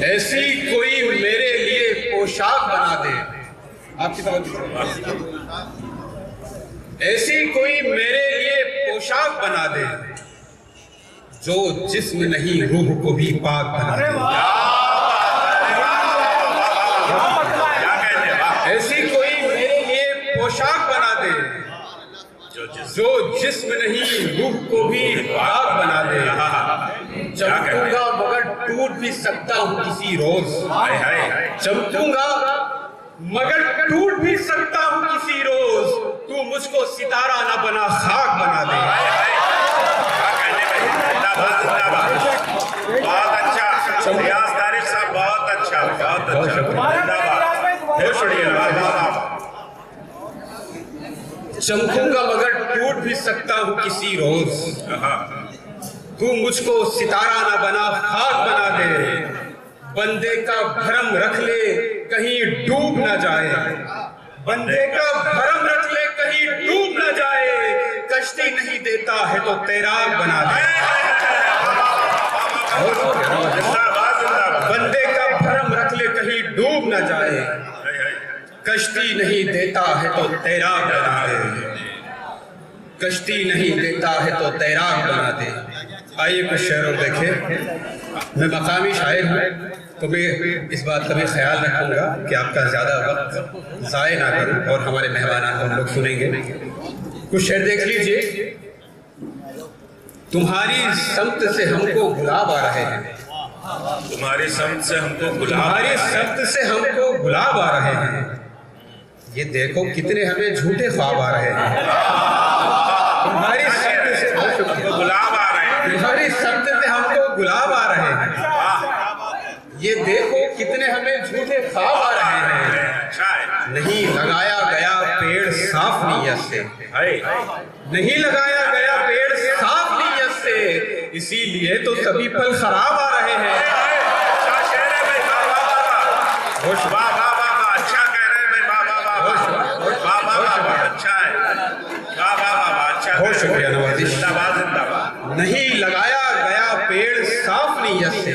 ऐसी कोई मेरे लिए पोशाक बना दे। आपकी तरफ ऐसी कोई मेरे लिए पोशाक बना दे जो जिस्म नहीं रूह को भी पाक बना दे। ऐसी कोई मेरे लिए पोशाक बना दे जो जिस्म नहीं रूह को भी पाक बना दे। चमकूंगा मगर टूट भी सकता हूँ किसी रोज। चमकूंगा मगर टूट भी सकता हूँ किसी रोज। तू मुझको सितारा ना बना खाक बना दे। बहुत अच्छा रियाज तारिक साहब, बहुत अच्छा, बहुत अच्छा। चमकूंगा मगर टूट भी सकता हूँ किसी रोज। तू मुझको सितारा ना बना खाक बना दे। बंदे का भरम रख ले कहीं डूब ना जाए। बंदे का भरम रख ले कहीं डूब ना जाए। कश्ती नहीं देता है तो तैराक बना दे। बंदे का भरम रख ले कहीं डूब ना जाए। कश्ती नहीं देता है तो तैराक बना दे। कश्ती नहीं देता है तो तैराक बना दे। आइए कुछ शेर और देखें। मैं मकामी शायर हूँ तो मैं इस बात का भी ख्याल रखूंगा कि आपका ज़्यादा वक्त ज़ाय ना करूँ और हमारे मेहमान हम लोग सुनेंगे। कुछ शेर देख लीजिए। तुम्हारी समत से हमको गुलाब आ रहे हैं। तुम्हारी समत से हमको तुम्हारी समत से हमको गुलाब आ रहे हैं। ये देखो कितने हमें झूठे ख्वाब आ रहे हैं। तुम्हारी समत से हमको गुलाब आ रहे हैं। तुम्हारी समत से हमको गुलाब आ रहे हैं। ये देखो कितने हमें झूठे ख्वाब आ रहे हैं। नहीं लगाया गया पेड़ साफ नीयत से। नहीं लगाया गया पेड़ साफ नीयत से। इसीलिए तो सभी फल खराब आ रहे हैं। अच्छा कह रहे हैं भाई। अच्छा है। बहुत शुक्रिया नवाजी। जिंदाबाद जिंदाबाद। नहीं लगाया गया पेड़ साफ नीयत से।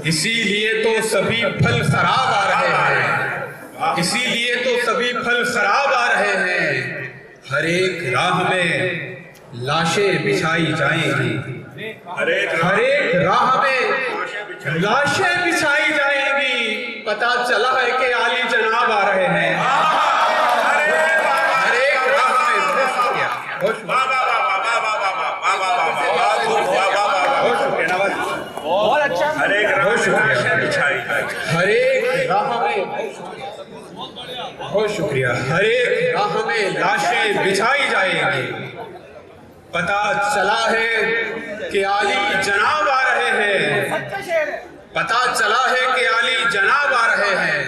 इसीलिए तो सभी फल खराब आ रहे हैं। इसीलिए तो सभी फल खराब आ रहे हैं। हर एक राह में लाशें बिछाई जाएंगी। हर एक राह में लाशें बिछाई जाएंगी। पता चला है कि आली जनाब आ रहे हैं। हर एक राह में बहुत अच्छा। हर एक राह में बहुत शुक्रिया। हर एक राह में लाशें बिछाई जाएंगी। पता चला है कि आली जनाब आ रहे हैं। पता चला है कि आली जनाब आ रहे हैं।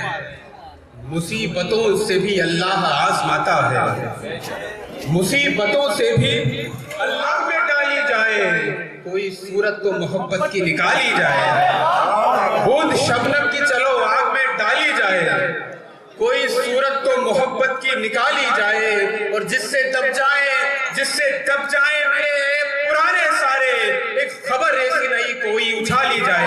मुसीबतों से भी अल्लाह आजमाता है। मुसीबतों से भी अल्लाह में डाली जाए। कोई सूरत तो मोहब्बत की निकाली जाए। बूंद शबनम की चलो आग में डाली जाए। कोई सूरत तो मोहब्बत की निकाली जाए। और जिससे दब जाए मेरे पुराने सारे। एक खबर ऐसी नहीं कोई उछाली जाए।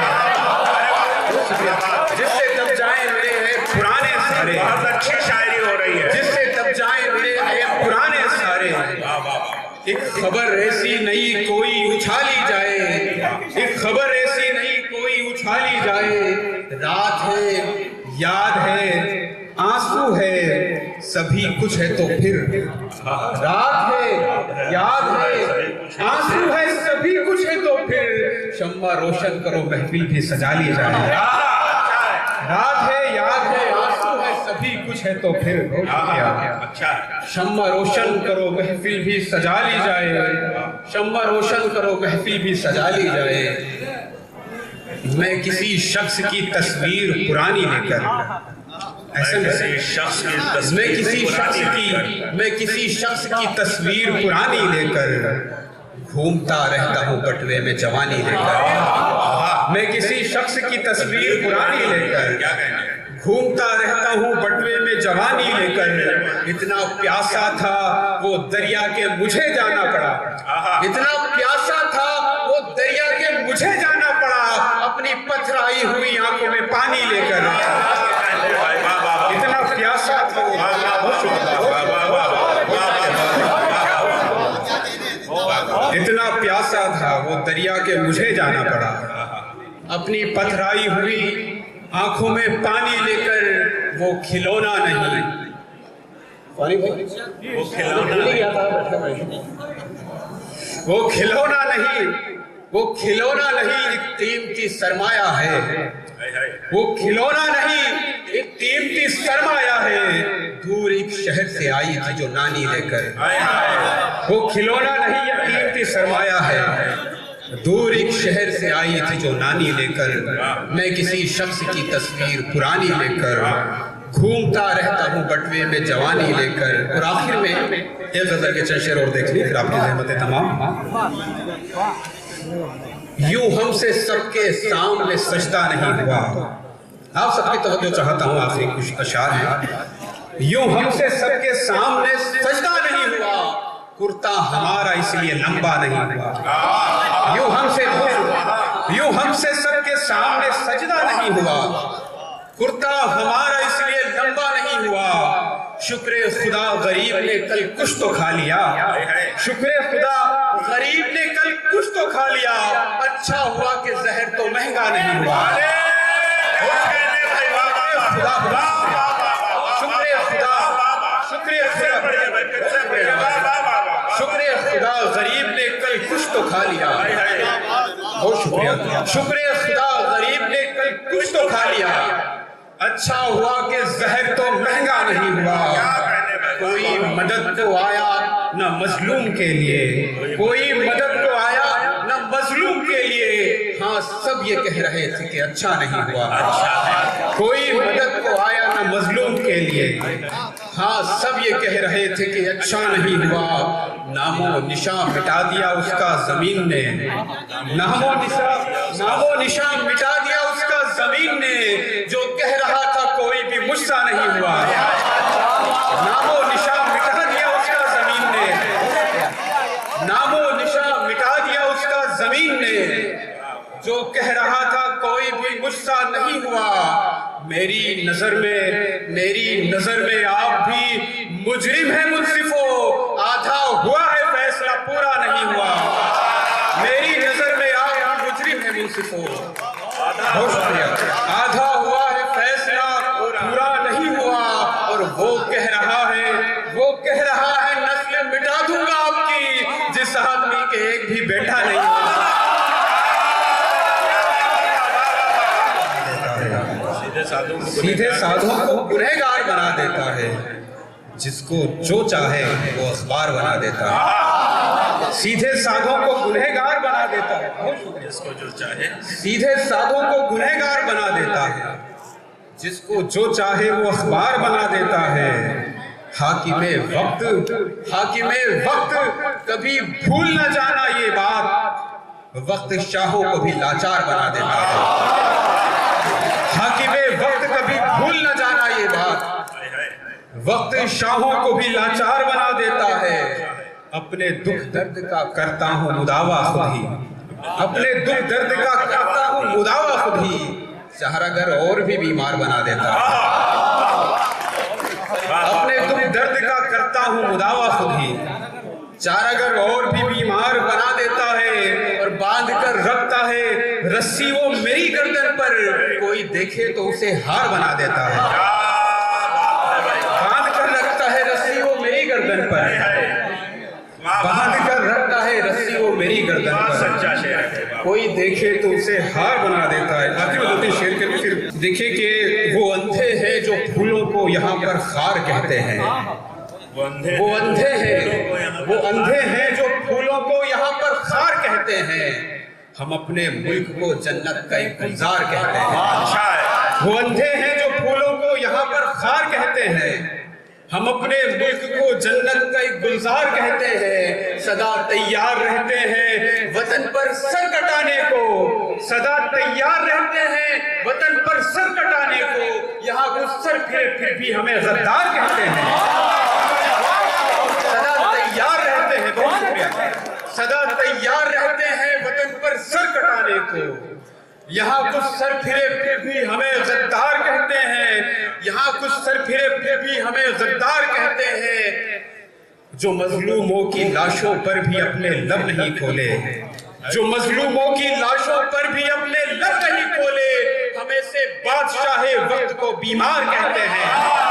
जिससे दब जाए मेरे पुराने सारे। बहुत अच्छी शायरी हो रही है। जिससे दब जाए मेरे पुराने सारे। एक खबर ऐसी नहीं कोई उछाली जाए। एक खबर ऐसी नहीं कोई उछाली जाए। रात है याद है आंसू है सभी कुछ है तो फिर। रात है याद है आंसू है सभी कुछ है तो फिर। शम्मा रोशन करो महफिल भी सजा ली जाए। रात है याद है आंसू है सभी कुछ है तो फिर। अच्छा। शम्मा रोशन करो महफिल भी सजा ली जाए। शम्मा रोशन करो महफिल भी सजा ली जाए। मैं किसी शख्स की तस्वीर पुरानी लेकर मैं किसी शख्स की तस्वीर पुरानी लेकर घूमता रहता हूँ बटवे में जवानी लेकर। मैं किसी शख्स की तस्वीर पुरानी लेकर घूमता रहता हूँ बटवे में जवानी लेकर। इतना प्यासा था वो दरिया के मुझे जाना पड़ा। इतना प्यासा था वो दरिया के मुझे जाना पड़ा। अपनी पथरा पथराई हुई आंखों में पानी लेकर, इतना प्यासा था इतना प्यासा था वो दरिया के मुझे जाना पड़ा। अपनी पथराई हुई आंखों में पानी लेकर वो खिलौना नहीं, वो खिलौना नहीं एक कीमती सरमाया है। वो खिलौना नहीं एक कीमती सरमाया है। दूर एक शहर से आई थी जो नानी लेकर, वो खिलौना नहीं एक कीमती सरमाया है। दूर एक शहर से आई थी जो नानी लेकर, मैं किसी शख्स की तस्वीर पुरानी लेकर घूमता रहता हूँ बटवे में जवानी लेकर। और आखिर में एक गजल के चंद शेर और देख ली, फिर आपकी ज़हमतें तमाम। यूं हमसे सबके सामने सजदा नहीं हुआ, आप सबकी तवज्जो चाहता हूँ, आखिरी कुछ अशार है। यूं हमसे सबके सामने सजदा नहीं हुआ, कुर्ता हमारा इसलिए लंबा नहीं हुआ। यूं हमसे सबके सामने सजदा नहीं हुआ, कुर्ता हमारा इसलिए लंबा नहीं हुआ। शुक्र खुदा गरीब ने कल कुछ तो खा लिया, शुक्र खुदा गरीब ने कल कुछ तो खा लिया। अच्छा हुआ कि जहर तो महंगा नहीं हुआ। शुक्र खुदा गरीब ने कल कुछ तो खा लिया। बहुत शुक्रिया। शुक्र खुदा गरीब ने कल कुछ तो खा लिया। अच्छा हुआ कि जहर तो महंगा नहीं हुआ। कोई मदद को आया न मजलूम के लिए, कोई मदद को आया न मजलूम के लिए। हाँ सब ये कह रहे थे कि अच्छा नहीं हुआ। कोई मदद को आया न मजलूम के लिए, हाँ सब ये कह रहे थे कि अच्छा नहीं हुआ। नामो निशान मिटा दिया उसका जमीन ने, नामो निशान मिटा दिया उसका जमीन ने। जो कह रहा था कोई भी मुझसा नहीं हुआ, नामो निशान मिटा दिया उसका जमीन ने, नामो निशान मिटा दिया उसका जमीन ने। जो कह रहा था कोई भी मुझसा नहीं हुआ। मेरी नजर में आप भी मुजरिम है मुनसिफो, आधा हुआ है फैसला पूरा नहीं हुआ। मेरी नजर में आप भी मुजरिम है मुनसिफो, आधा हुआ है फैसला पूरा नहीं हुआ। और वो कह रहा है नस्ल मिटा दूंगा आपकी, जिस आदमी के एक भी बेटा नहीं हुआ। सीधे साधों को गुनहगार बना देता है, जिसको जो चाहे वो अखबार बना देता है। सीधे साधों को गुनहगार बना देता है, जिसको जो चाहे। सीधे साधों को गुनहगार बना देता है, जिसको जो चाहे वो अखबार बना देता है। हाकिमे वक्त कभी भूल न जाना ये बात, वक्त शाहों को भी लाचार बना देता है। हाकिमे वक्त कभी भूल न जाना ये बात, वक्त शाहों को भी लाचार बना देता है। अपने दुख दर्द का करता हूँ मुदावा खुद ही, अपने दुख दर्द का करता हूँ मुदावा खुद ही। सहारागर और भी बीमार बना देता है। अपने दुख दर्द का करता हूँ मुदावा खुद ही, चारागर और भी बीमार बना देता है। और बांध कर रखता है रस्सी वो मेरी गर्दन पर, कोई देखे तो उसे हार बना देता है। बांध कर रखता है रस्सी वो मेरी गर्दन पर, बांध कर रखता है रस्सी वो मेरी गर्दन पर, सच्चा शेर। कोई देखे तो उसे हार बना देता है। आखिर में 2-3 शेर के फिर देखिए कि वो अंधे हैं जो फूलों को यहाँ पर खार कहते हैं। वो अंधे हैं जो फूलों को यहाँ पर खार कहते हैं। हम अपने मुल्क को जन्नत का एक गुलजार कहते हैं। वो अंधे हैं जो फूलों को यहाँ पर खार कहते हैं। हम अपने मुल्क को जन्नत का एक गुलजार कहते हैं। सदा तैयार रहते हैं वतन पर सर कटाने को, सदा तैयार रहते हैं वतन पर सर कटाने को। यहाँ कुछ सर फिर भी हमें गद्दार कहते हैं। सदा तैयार रहते हैं वतन पर सर कटाने को। यहाँ कुछ सर फिरे फिर भी हमें गद्दार कहते हैं, यहाँ कुछ सर फिरे फिर भी हमें गद्दार कहते हैं। जो मजलूमों की लाशों पर भी अपने लब नहीं खोले, जो मजलूमों की लाशों पर भी अपने लब नहीं खोले, हमें से बादशाह वक्त को बीमार कहते हैं।